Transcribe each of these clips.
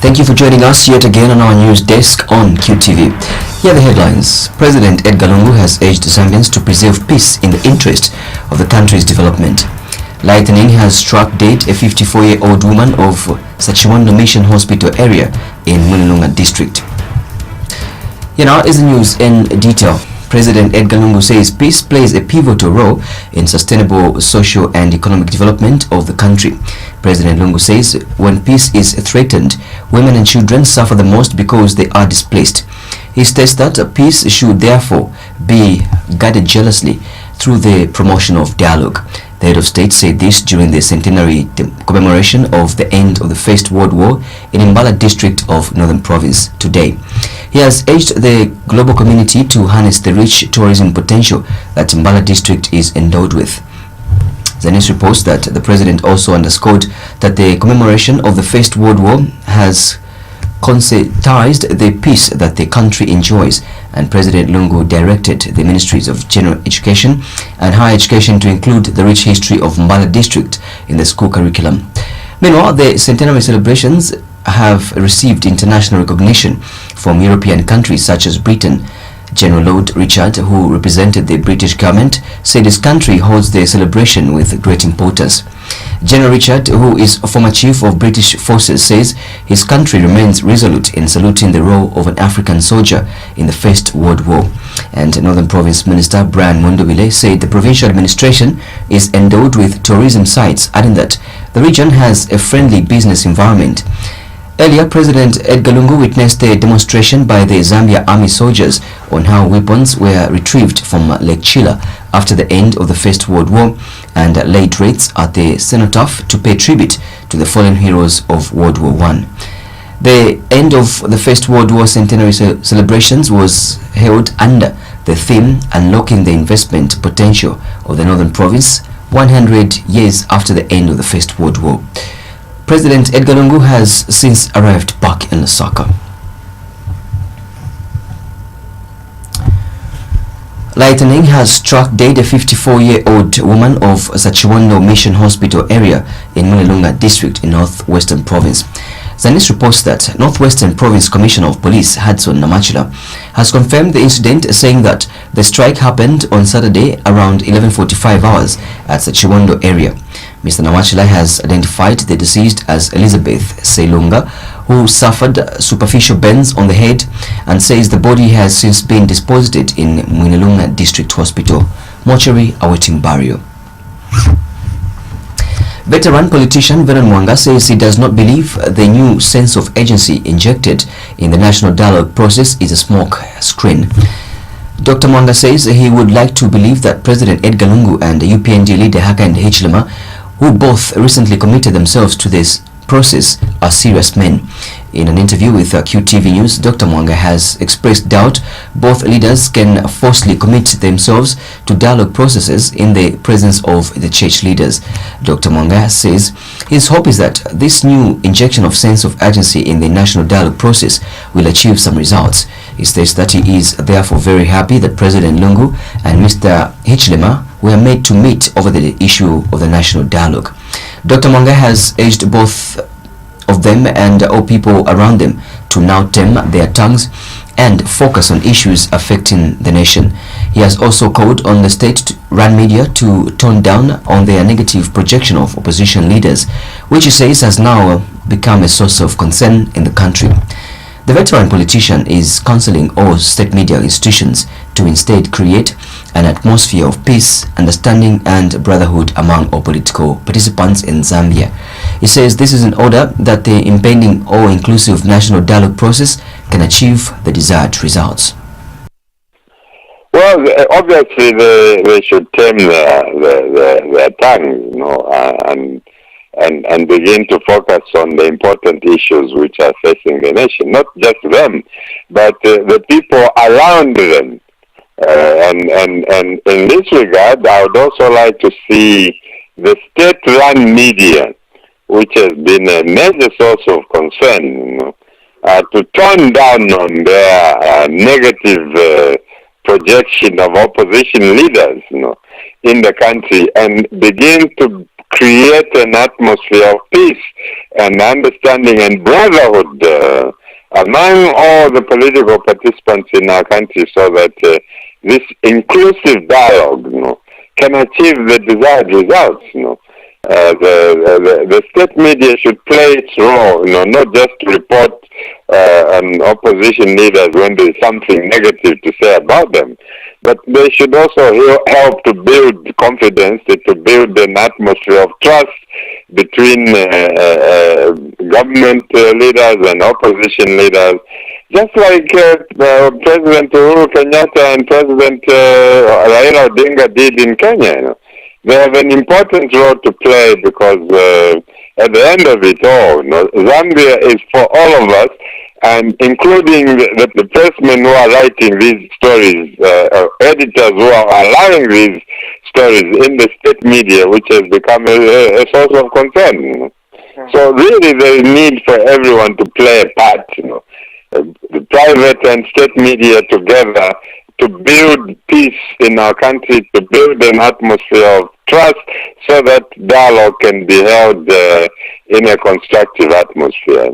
Thank you for joining us yet again on our news desk on QTV. Here are the headlines. President Edgar Lungu has urged Zambians to preserve peace in the interest of the country's development. Lightning has struck dead a 54-year-old woman of Sachiwando Mission Hospital area in Mulilunga district. Here now is the news in detail. President Edgar Lungu says peace plays a pivotal role in sustainable social and economic development of the country. President Lungu says when peace is threatened, women and children suffer the most because they are displaced. He states that peace should therefore be guarded jealously through the promotion of dialogue. The head of state said this during the centenary commemoration of the end of the First World War in Mbala district of Northern Province today. He has urged the global community to harness the rich tourism potential that Mbala district is endowed with. The news reports that the president also underscored that the commemoration of the First World War has concertized the peace that the country enjoys, and President Lungu directed the Ministries of General Education and Higher Education to include the rich history of Mbala district in the school curriculum. Meanwhile, the centenary celebrations have received international recognition from European countries such as Britain. General Lord Richard, who represented the British government, said his country holds the celebration with great importance. General Richard, who is a former chief of British forces, says his country remains resolute in saluting the role of an African soldier in the First World War. And Northern Province Minister Brian Mundubile said the provincial administration is endowed with tourism sites, adding that the region has a friendly business environment. Earlier, President Edgar Lungu witnessed a demonstration by the Zambia army soldiers on how weapons were retrieved from Lake Chila after the end of the First World War and laid wreaths at the cenotaph to pay tribute to the fallen heroes of World War I. The end of the First World War centenary celebrations was held under the theme Unlocking the Investment Potential of the Northern Province 100 years after the end of the First World War. President Edgar Lungu has since arrived back in Lusaka. Lightning has struck dead a 54-year-old woman of Sachiwando Mission Hospital area in Mulilunga district in Northwestern Province. Zanis reports that Northwestern Province Commissioner of Police Hudson Namachila has confirmed the incident, saying that the strike happened on Saturday around 11:45 hours at Sachiwando area. Mr. Namachila has identified the deceased as Elizabeth Selunga, who suffered superficial burns on the head, and says the body has since been deposited in Mulilunga District Hospital, mortuary awaiting burial. Veteran politician Vernon Mwanga says he does not believe the new sense of agency injected in the national dialogue process is a smoke screen. Dr. Mwanga says he would like to believe that President Edgar Lungu and UPND leader Hakainde Hichilema, who both recently committed themselves to this process, are serious men. In an interview with QTV News, Dr. Mwanga has expressed doubt both leaders can forcefully commit themselves to dialogue processes in the presence of the church leaders. Dr. Mwanga says his hope is that this new injection of sense of urgency in the national dialogue process will achieve some results. He states that he is therefore very happy that President Lungu and Mr. Hichilema were made to meet over the issue of the national dialogue. Dr. Mwanga has urged both of them and all people around them to now tame their tongues and focus on issues affecting the nation. He has also called on the state-run media to tone down on their negative projection of opposition leaders, which he says has now become a source of concern in the country. The veteran politician is counseling all state media institutions to instead create an atmosphere of peace, understanding and brotherhood among all political participants in Zambia. He says this is in order that the impending all-inclusive national dialogue process can achieve the desired results. Well, obviously they should tame their tongue, and begin to focus on the important issues which are facing the nation, not just them, but the people around them. And in this regard, I would also like to see the state-run media, which has been a major source of concern, to tone down on their negative projection of opposition leaders, in the country, and begin to create an atmosphere of peace and understanding and brotherhood among all the political participants in our country, so that this inclusive dialogue, can achieve the desired results. The state media should play its role, not just to report on opposition leaders when there is something negative to say about them, but they should also help to build confidence, to build an atmosphere of trust between government leaders and opposition leaders, just like President Uhuru Kenyatta and President Raila Odinga did in Kenya. They have an important role to play because at the end of it all, Zambia is for all of us, and including the pressmen who are writing these stories, editors who are allowing these stories in the state media, which has become a source of concern. So really there is need for everyone to play a part, the private and state media together, to build peace in our country, to build an atmosphere of trust, so that dialogue can be held in a constructive atmosphere.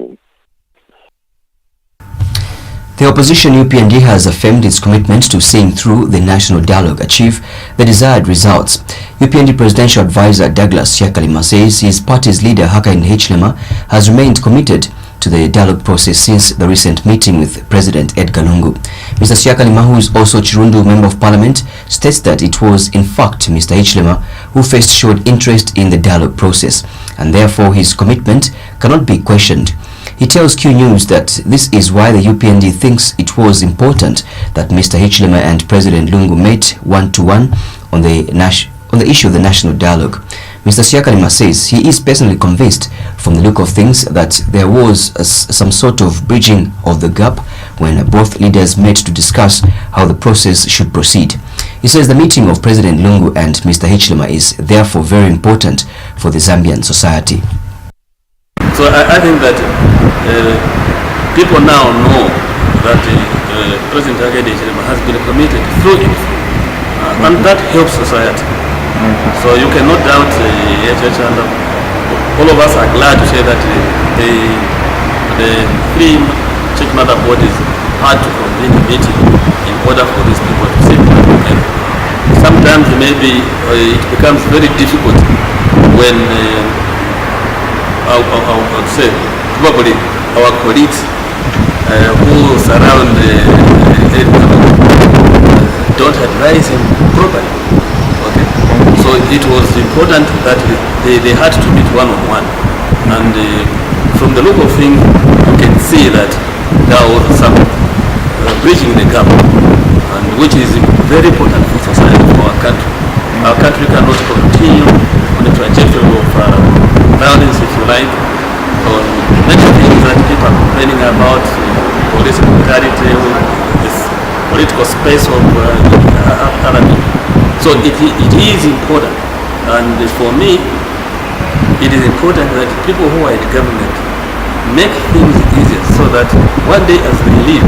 The opposition UPND has affirmed its commitment to seeing through the national dialogue achieve the desired results. UPND Presidential Advisor Douglas Yakalima says his party's leader Hakainde Hichilema has remained committed to the dialogue process since the recent meeting with President Edgar Lungu. Mr. Yakalima, who is also Chirundu Member of Parliament, states that it was in fact Mr. Hichilema who first showed interest in the dialogue process, and therefore his commitment cannot be questioned. He tells Q News that this is why the UPND thinks it was important that Mr. Hichilema and President Lungu met one-to-one on the issue of the national dialogue. Mr. Yakalima says he is personally convinced from the look of things that there was some sort of bridging of the gap when both leaders met to discuss how the process should proceed. He says the meeting of President Lungu and Mr. Hichilema is therefore very important for the Zambian society. So I think that people now know that President Hakainde Hichilema has been committed through and through, and that helps society. So you cannot doubt and all of us are glad to say that the three church mother bodies had to convene a meeting in order for these people to sit together. Sometimes maybe it becomes very difficult when I would say probably our colleagues who surround don't advise him properly. Okay, so it was important that they had to meet one-on-one, and from the look of things, you can see that there was some bridging the gap, and which is very important for society, for our country. Our country cannot continue on a trajectory of violence, if you like, on many things that people are complaining about, police brutality, this political space of other people. So it is important, and for me, it is important that people who are in government make things easier, so that one day as they leave,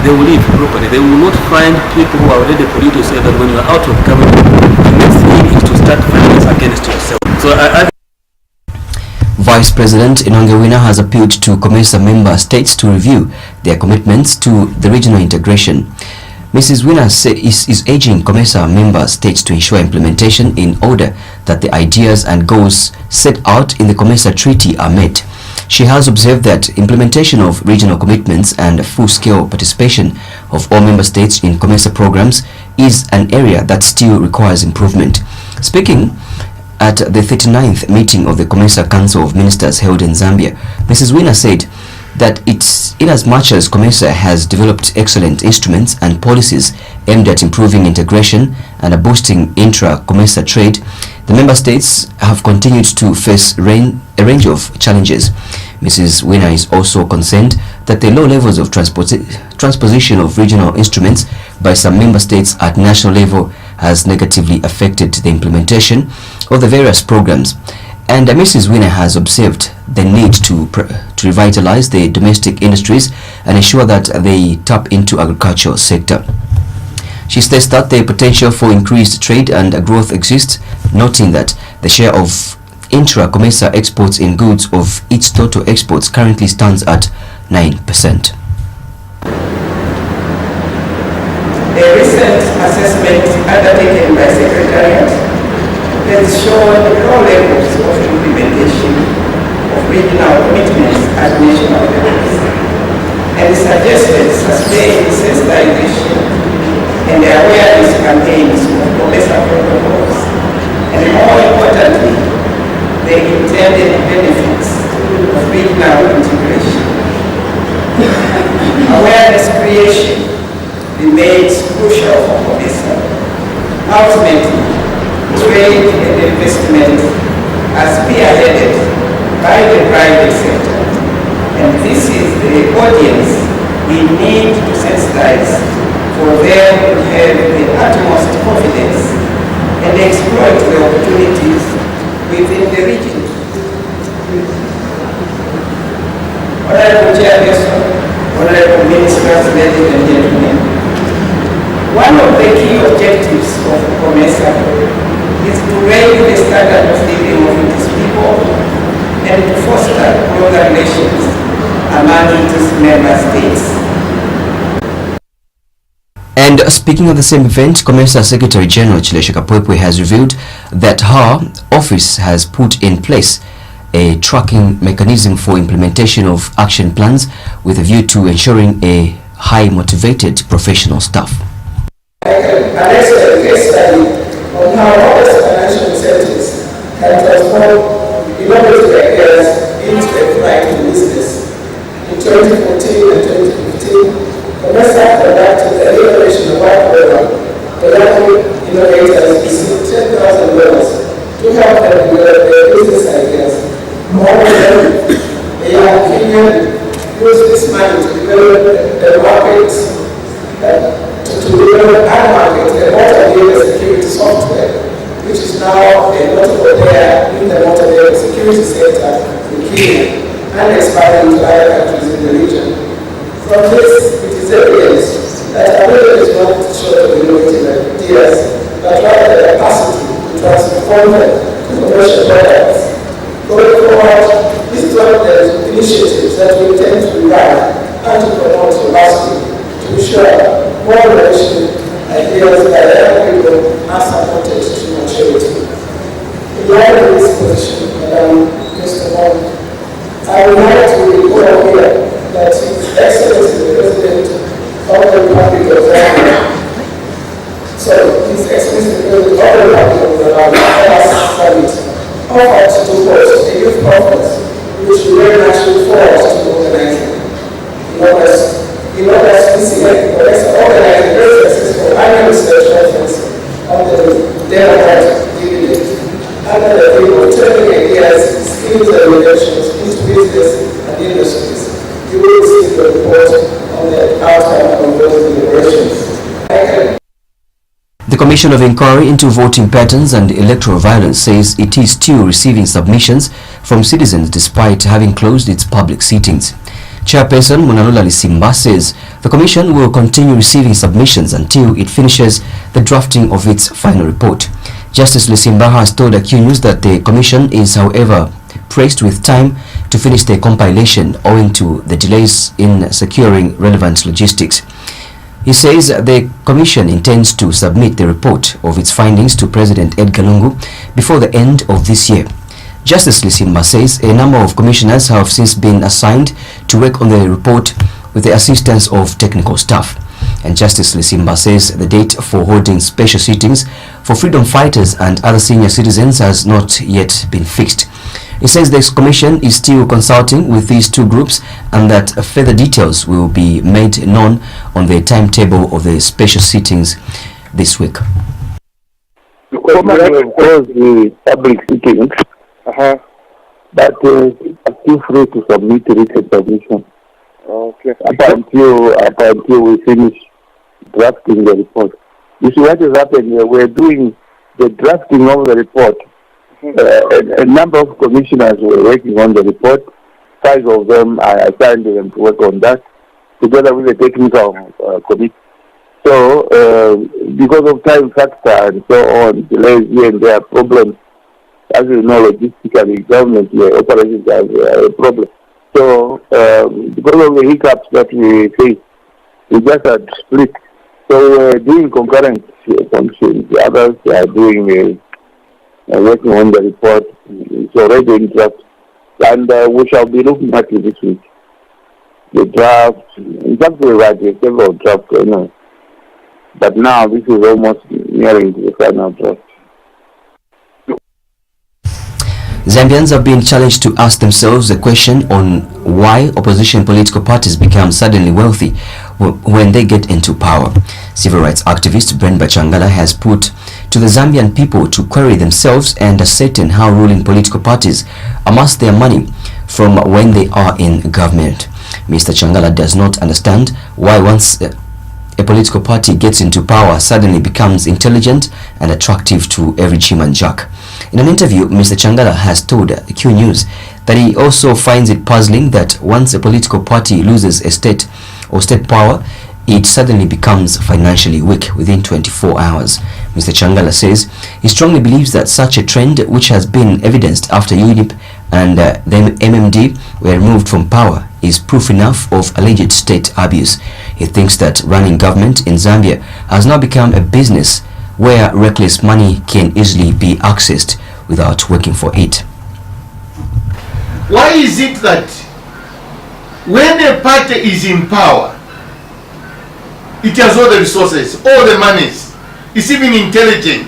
they will live properly. They will not find people who are already polluted, say that when you are out of government, the next thing is to start violence against yourself. So Vice President Inonge Wina has appealed to COMESA member states to review their commitments to the regional integration. Mrs. Wina is urging COMESA member states to ensure implementation in order that the ideas and goals set out in the COMESA Treaty are met. She has observed that implementation of regional commitments and full-scale participation of all member states in COMESA programs is an area that still requires improvement. Speaking at the 39th meeting of the COMESA Council of Ministers held in Zambia, Mrs. Wina said that it's inasmuch as COMESA has developed excellent instruments and policies aimed at improving integration and boosting intra-COMESA trade, the member states have continued to face a range of challenges. Mrs. Wina is also concerned that the low levels of transposition of regional instruments by some member states at national level has negatively affected the implementation of the various programs. And Mrs. Wina has observed the need to revitalize the domestic industries and ensure that they tap into agricultural sector. She states that the potential for increased trade and growth exists, noting that the share of intra-COMESA exports in goods of its total exports currently stands at 9%. A recent assessment undertaken by Secretariat has shown low levels of implementation of regional commitments at national levels and suggested sustained sensitization and awareness campaigns of COMESA protocols, and more importantly, the intended benefits of regional integration. Awareness creation remains crucial for COMESA. Ultimately, trade and investment are spearheaded by the private sector, and this is the audience we need to sensitize for them to have the utmost confidence and exploit the opportunities within the region. Honorable Chairperson, Honorable Ministers, ladies and gentlemen, one of the key objectives of COMESA is to raise the standard of living of its people and to foster closer relations among its member states. And speaking of the same event, COMESA Secretary General Chileshe Kapwepwe has revealed that her office has put in place a tracking mechanism for implementation of action plans with a view to ensuring a high motivated professional staff. Unless a case study on how modest financial incentives can transform innovative ideas into a thriving business. In 2014 and 2015, COMESA conducted the Innovation Award Program, allowing innovators received $10,000 to help them develop their business ideas. Moreover, a young Kenyan used this money to develop the market, to develop and market the motor vehicle security software, which is now a notable player in the motor vehicle security sector in Kenya and expanding to other countries in the region. From this, it is evidence that ability is not short of innovative ideas, but rather the capacity to transform them to commercial products. Going forward, this is one of the initiatives that we intend to revise and to promote robustly to ensure more innovation ideas by young people are supported to maturity. In light of this position, Madam Mr. Hall, I would like to recall here that His Excellency the President of the Republic of Zambia, His Excellency the President of the Republic of Zambia Summit offered to host a youth conference which we very much look forward to organizing. In August this year, COMESA organized a very successful annual research conference on the democratic dividend under the theme of turning ideas, skills and innovations into business and industries. You will receive the report on the outcome of those deliberations. The Commission of Inquiry into Voting Patterns and Electoral Violence says it is still receiving submissions from citizens despite having closed its public sittings. Chairperson Munalula Lisimba says the Commission will continue receiving submissions until it finishes the drafting of its final report. Justice Lisimba has told Q News that the Commission is, however, pressed with time to finish the compilation owing to the delays in securing relevant logistics. He says the Commission intends to submit the report of its findings to President Edgar Lungu before the end of this year. Justice Lisimba says a number of commissioners have since been assigned to work on the report with the assistance of technical staff. And Justice Lisimba says the date for holding special sittings for freedom fighters and other senior citizens has not yet been fixed. He says this commission is still consulting with these two groups and that further details will be made known on the timetable of the special sittings this week. Formally, of course, the public sittings, but feel free to submit written submission. Okay. Up until we finish drafting the report. You see what is happening here? We're doing the drafting of the report. A number of commissioners were working on the report. 5 of them, I assigned them to work on that, together with the technical committee. So, because of time factor and so on, delays here and there, problems, as you know, logistically, government operations are a problem. So because of the hiccups that we face, we just had split. So we're doing concurrent functions. The others are doing working on the report. It's already in draft, and we shall be looking at it this week. The draft, in fact, we're right, there's several drafts going on. But now this is almost nearing to the final draft. Zambians have been challenged to ask themselves the question on why opposition political parties become suddenly wealthy when they get into power. Civil rights activist Brenda Changala has put to the Zambian people to query themselves and ascertain how ruling political parties amass their money from when they are in government. Mr. Changala does not understand why once a political party gets into power suddenly becomes intelligent and attractive to every Jim and Jack. In an interview, Mr. Changala has told Q News that he also finds it puzzling that once a political party loses a state power, it suddenly becomes financially weak within 24 hours. Mr. Changala says he strongly believes that such a trend, which has been evidenced after UNIP and the MMD were removed from power, is proof enough of alleged state abuse. He thinks that running government in Zambia has now become a business where reckless money can easily be accessed without working for it. Why is it that when a party is in power, it has all the resources, all the monies, it's even intelligent.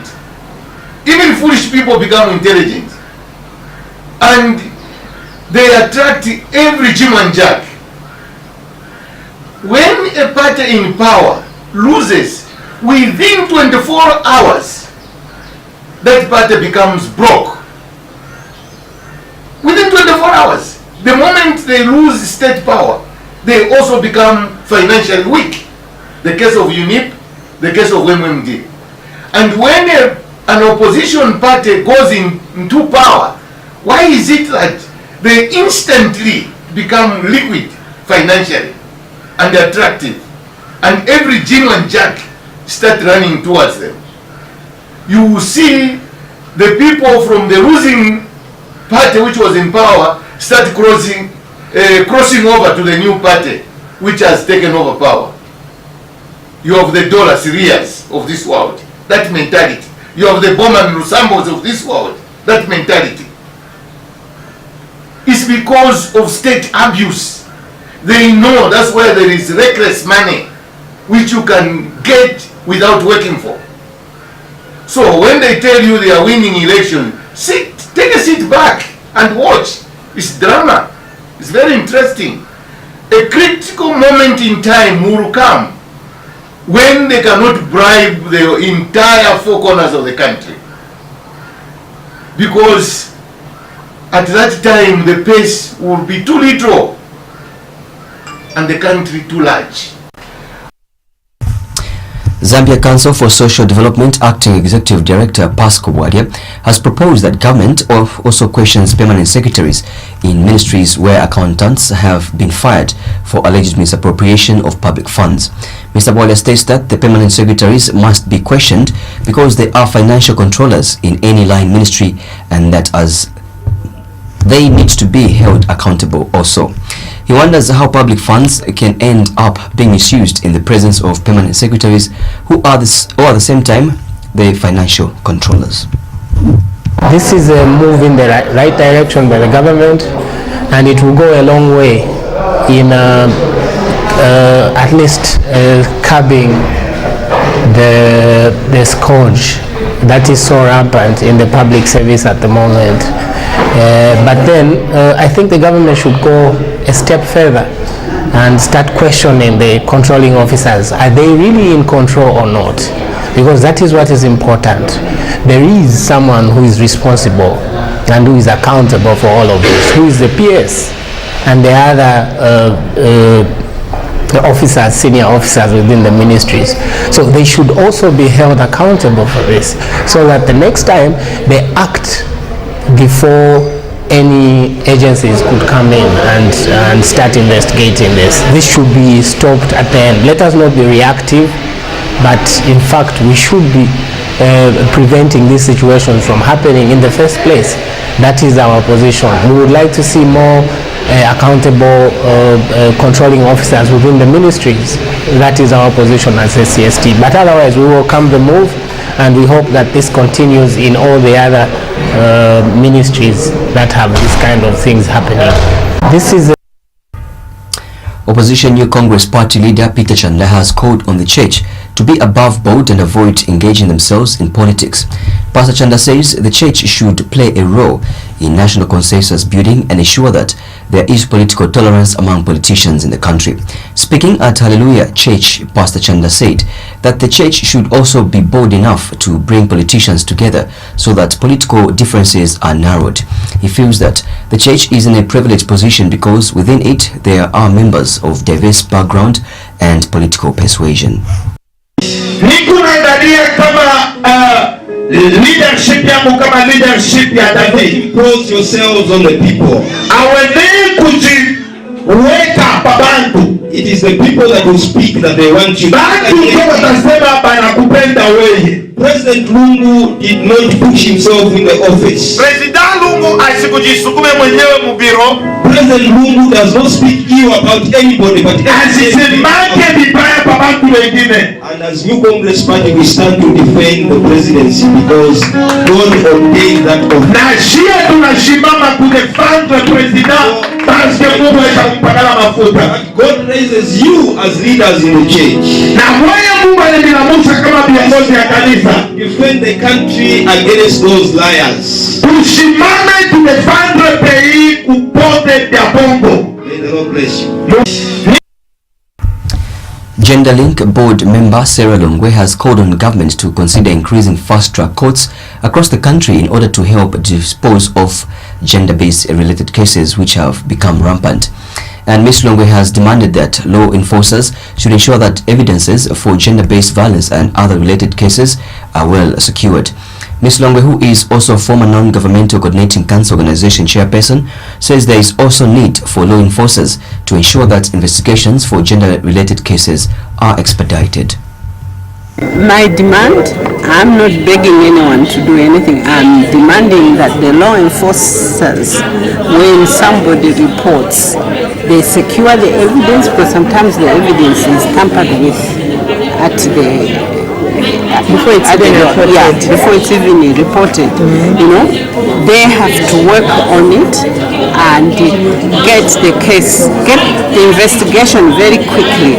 Even foolish people become intelligent. And they attract every Jim and Jack. When a party in power loses, within 24 hours, that party becomes broke. Within 24 hours, the moment they lose state power, they also become financially weak. The case of UNIP, the case of MMD. And when an opposition party goes into power, why is it that they instantly become liquid financially and attractive, and every Jim and Jack start running towards them? You will see the people from the losing party which was in power start crossing over to the new party which has taken over power. You have the dollar Syrians of this world, that mentality. You have the Bowman Lusambos of this world, that mentality. It's because of state abuse. They know that's where there is reckless money which you can get without working for. So when they tell you they are winning election, take a seat back and watch. It's drama. It's very interesting. A critical moment in time will come when they cannot bribe the entire four corners of the country. Because at that time the pace will be too little and the country too large. Zambia Council for Social Development Acting Executive Director Pasco Bwadia has proposed that government also questions permanent secretaries in ministries where accountants have been fired for alleged misappropriation of public funds. Mr. Bwadia states that the permanent secretaries must be questioned because they are financial controllers in any line ministry, and that as they need to be held accountable also. He wonders how public funds can end up being misused in the presence of permanent secretaries who are at the same time the financial controllers. This is a move in the right direction by the government, and it will go a long way in at least curbing the scourge that is so rampant in the public service at the moment. But then I think the government should go a step further and start questioning the controlling officers. Are they really in control or not? Because that is what is important. There is someone who is responsible and who is accountable for all of this, who is the PS and the other officers, senior officers within the ministries. So they should also be held accountable for this, so that the next time they act before any agencies could come in and start investigating this. This should be stopped at the end. Let us not be reactive, but in fact we should be preventing these situations from happening in the first place. That is our position. We would like to see more accountable controlling officers within the ministries. That is our position as SCST. But otherwise, we welcome the move, and we hope that this continues in all the other ministries that have this kind of things happening. This is Opposition New Congress Party leader Peter Chandler has called on the church to be above board and avoid engaging themselves in politics. Pastor Chandler says the church should play a role in national consensus building and ensure that there is political tolerance among politicians in the country. Speaking at Hallelujah Church, Pastor Chandler said that the church should also be bold enough to bring politicians together so that political differences are narrowed. He feels that the church is in a privileged position because within it there are members of diverse background and political persuasion. Leadership yangu kama leadership ya David. Impose yourselves on the people. Awene kujiweka babantu. It is the people that will speak that they want you. Bantu ndio watasema banakupenda wewe. President Lungu did not push himself in the office. President Lungu asikujisukume mwenyewe mu biro. President Lungu does not speak ill about anybody but asisemake vibaya kwa bantu wengine. And as New Congress Party we stand to defend the presidency because God ordained that office. Na shia tunashimama ku defend the president parce que Mungu atampakala mafuta. God raises you as leaders in the church. Na wewe Mungu ananilamusha kama viongozi ya kanisa. Defend the country against those liars. Tushimame to defend the pays kupote vya bongo. May the Lord bless you. GenderLink board member Sarah Longwe has called on government to consider increasing fast-track courts across the country in order to help dispose of gender-based related cases which have become rampant. And Ms. Longwe has demanded that law enforcers should ensure that evidences for gender-based violence and other related cases are well secured. Ms. Longwe, who is also a former non-governmental coordinating council organization chairperson, says there is also need for law enforcers to ensure that investigations for gender-related cases are expedited. My demand, I'm not begging anyone to do anything. I'm demanding that the law enforcers, when somebody reports, they secure the evidence, because sometimes the evidence is tampered with at the before it's even reported. Yeah, before it's even reported. You know, they have to work on it and get the case, get the investigation very quickly.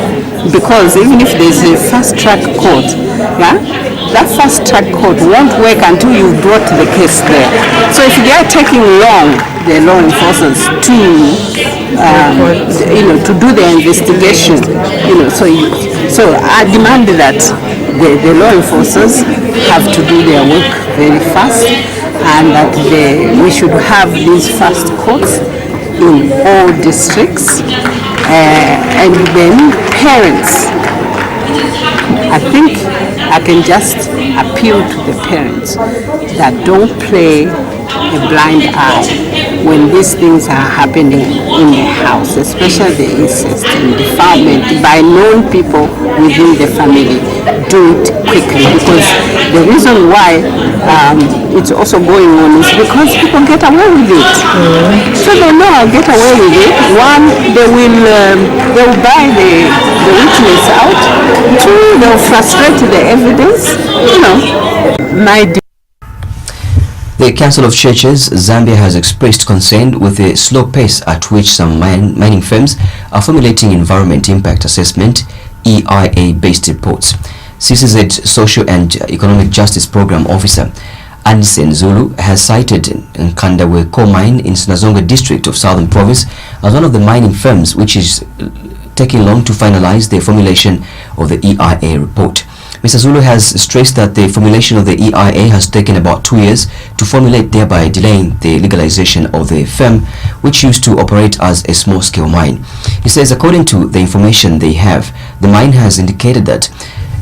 Because even if there's a fast-track court, yeah, that fast-track court won't work until you brought the case there. So if they are taking long, the law enforcers to, to do the investigation, so I demand that the law enforcers have to do their work very fast, and that we should have these fast courts in all districts. And then parents, I think I can just appeal to the parents that don't play a blind eye when these things are happening in the house, especially the incest and defilement by known people within the family. Do it quickly, because the reason why it's also going on is because people get away with it. So they know I'll get away with it. One, they will buy the witness out. Two, they'll frustrate the evidence. The Council of Churches Zambia has expressed concern with the slow pace at which some mining firms are formulating environment impact assessment EIA-based reports. CCZ Social and Economic Justice Program Officer Anderson Zulu has cited Nkandawe coal mine in Sinazonga district of Southern Province as one of the mining firms which is taking long to finalize the formulation of the EIA report. Mr. Zulu has stressed that the formulation of the EIA has taken about 2 years to formulate, thereby delaying the legalization of the firm, which used to operate as a small-scale mine. He says according to the information they have, the mine has indicated that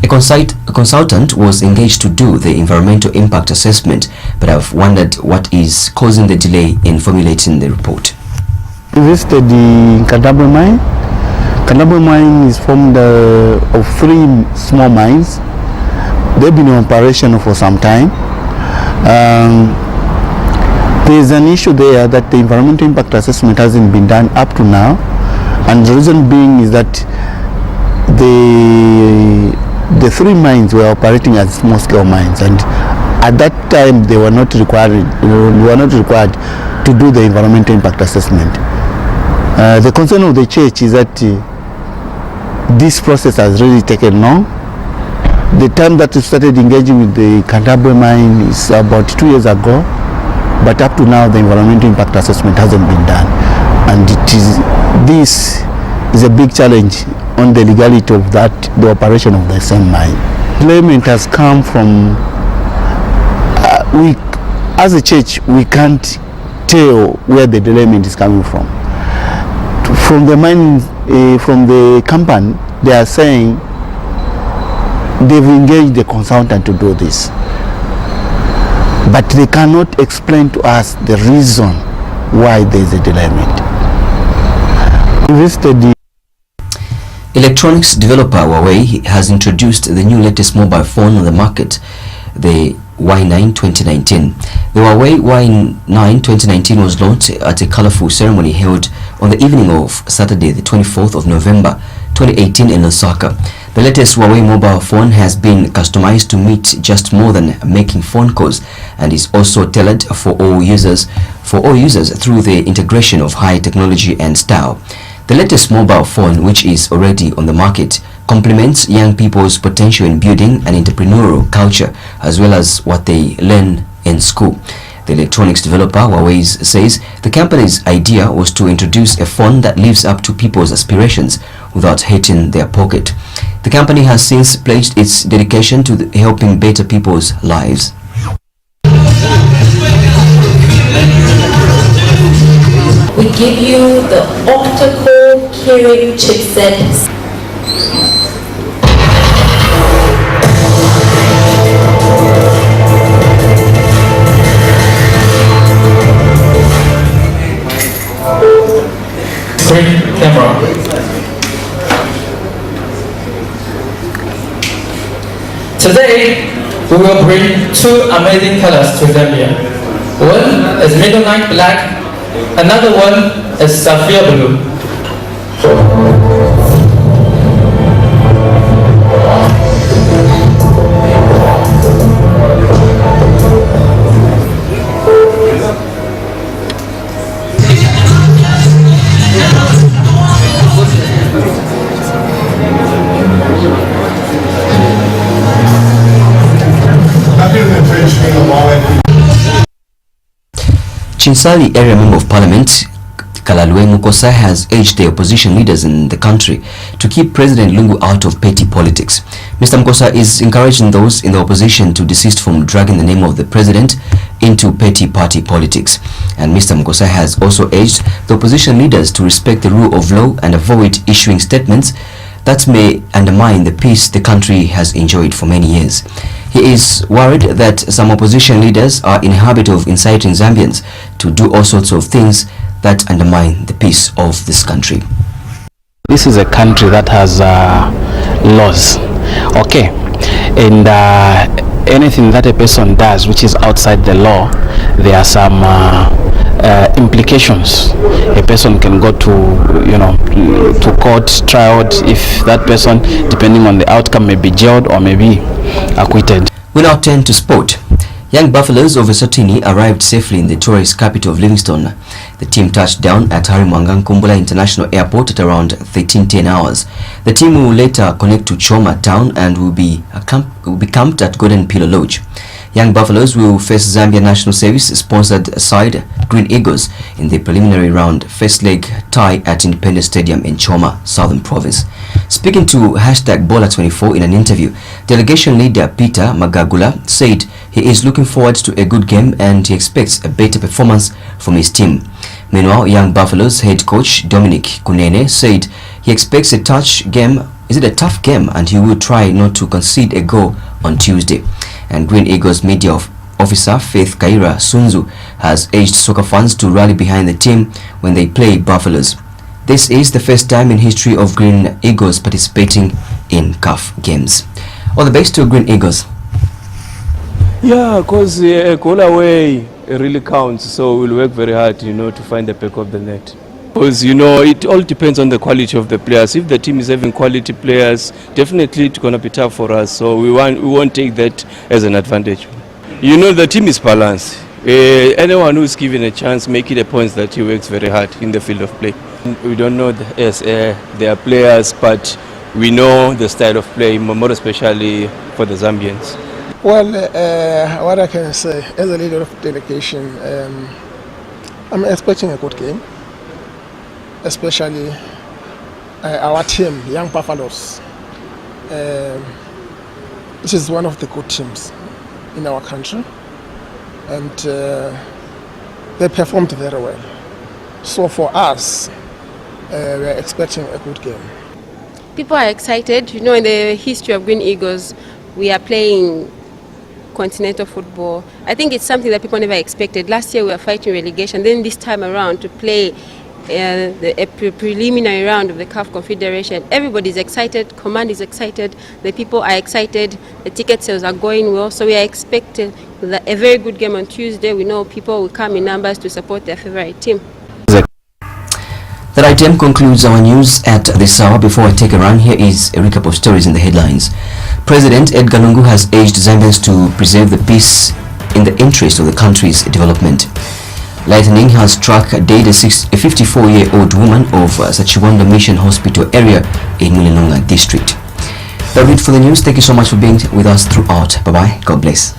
a consultant was engaged to do the environmental impact assessment, but I've wondered what is causing the delay in formulating the report. Visited the Kadabwe mine. Kadabwe mine is formed of 3 small mines. they've been in operation for some time. There is an issue there that the environmental impact assessment hasn't been done up to now, and the reason being is that the 3 mines were operating as small-scale mines, and at that time they were not required to do the environmental impact assessment. The concern of the church is that this process has really taken long. The time that we started engaging with the Canterbury mine is about 2 years ago, but up to now the environmental impact assessment hasn't been done, and this is a big challenge on the legality of the operation of the same mine. Delayment has come from we as a church we can't tell where the delayment is coming from. From the mine, from the company, they are saying they've engaged the consultant to do this, but they cannot explain to us the reason why there is a delayment. Electronics developer Huawei has introduced the new latest mobile phone on the market, the Y9 2019. The Huawei Y9 2019 was launched at a colorful ceremony held on the evening of Saturday, the 24th of November 2018 in Osaka. The latest Huawei mobile phone has been customized to meet just more than making phone calls, and is also tailored for all users through the integration of high technology and style. The latest mobile phone, which is already on the market, complements young people's potential in building an entrepreneurial culture as well as what they learn in school. The electronics developer Huawei says the company's idea was to introduce a phone that lives up to people's aspirations without hitting their pocket. The company has since pledged its dedication to helping better people's lives. We give you the octa-core Kirin chipset. Green camera. Today, we will bring 2 amazing colors to Zambia. One is midnight black, another one is sapphire blue. Chinsali Area Member of Parliament Kalalwe Mukosa has urged the opposition leaders in the country to keep President Lungu out of petty politics. Mr. Mukosa is encouraging those in the opposition to desist from dragging the name of the president into petty party politics. And Mr. Mukosa has also urged the opposition leaders to respect the rule of law and avoid issuing statements that may undermine the peace the country has enjoyed for many years. He is worried that some opposition leaders are in the habit of inciting Zambians to do all sorts of things that undermine the peace of this country. This is a country that has laws, okay, and anything that a person does which is outside the law, there are some implications. A person can go to court, trialed. If that person, depending on the outcome, may be jailed or may be acquitted. We now turn to sport. Young Buffaloes of Eswatini arrived safely in the tourist capital of Livingstone. The team touched down at Hari Mwangangu Kumbula International Airport at around 13:10 hours. The team will later connect to Choma town and will be camped at Golden Pillar Lodge. Young Buffaloes will face Zambia National Service sponsored side Green Eagles in the preliminary round first leg tie at Independence Stadium in Choma, Southern Province. Speaking to #Bola24 in an interview, delegation leader Peter Magagula said he is looking forward to a good game and he expects a better performance from his team. Meanwhile, Young Buffaloes head coach Dominic Kunene said he expects a tough game and he will try not to concede a goal on Tuesday. And Green Eagles media officer Faith Kaira Sunzu has urged soccer fans to rally behind the team when they play Buffaloes. This is the first time in history of Green Eagles participating in CAF games. All the best to Green Eagles. Yeah, because a goal away really counts, so we'll work very hard, to find the back of the net. Because, it all depends on the quality of the players. If the team is having quality players, definitely it's going to be tough for us, so we won't take that as an advantage. The team is balanced. Anyone who's given a chance, make it a point that he works very hard in the field of play. We don't know their players, but we know the style of play, more especially for the Zambians. Well, what I can say, as a leader of delegation, I'm expecting a good game, especially our team, Young Buffaloes. This is one of the good teams in our country, and they performed very well. So for us, we're expecting a good game. People are excited. In the history of Green Eagles, we are playing continental football. I think it's something that people never expected. Last year we were fighting relegation. Then this time around to play a preliminary round of the CAF Confederation. Everybody's excited. Command is excited. The people are excited. The ticket sales are going well. So we are expecting a very good game on Tuesday. We know people will come in numbers to support their favorite team. That item concludes our news at this hour. Before I take a run, here is a recap of stories in the headlines. President Edgar Lungu has urged Zambians to preserve the peace in the interest of the country's development. Lightning has struck dead a 54-year-old woman of Sachiwanda Mission Hospital area in Mulilonga district. That's it for the news. Thank you so much for being with us throughout. Bye-bye. God bless.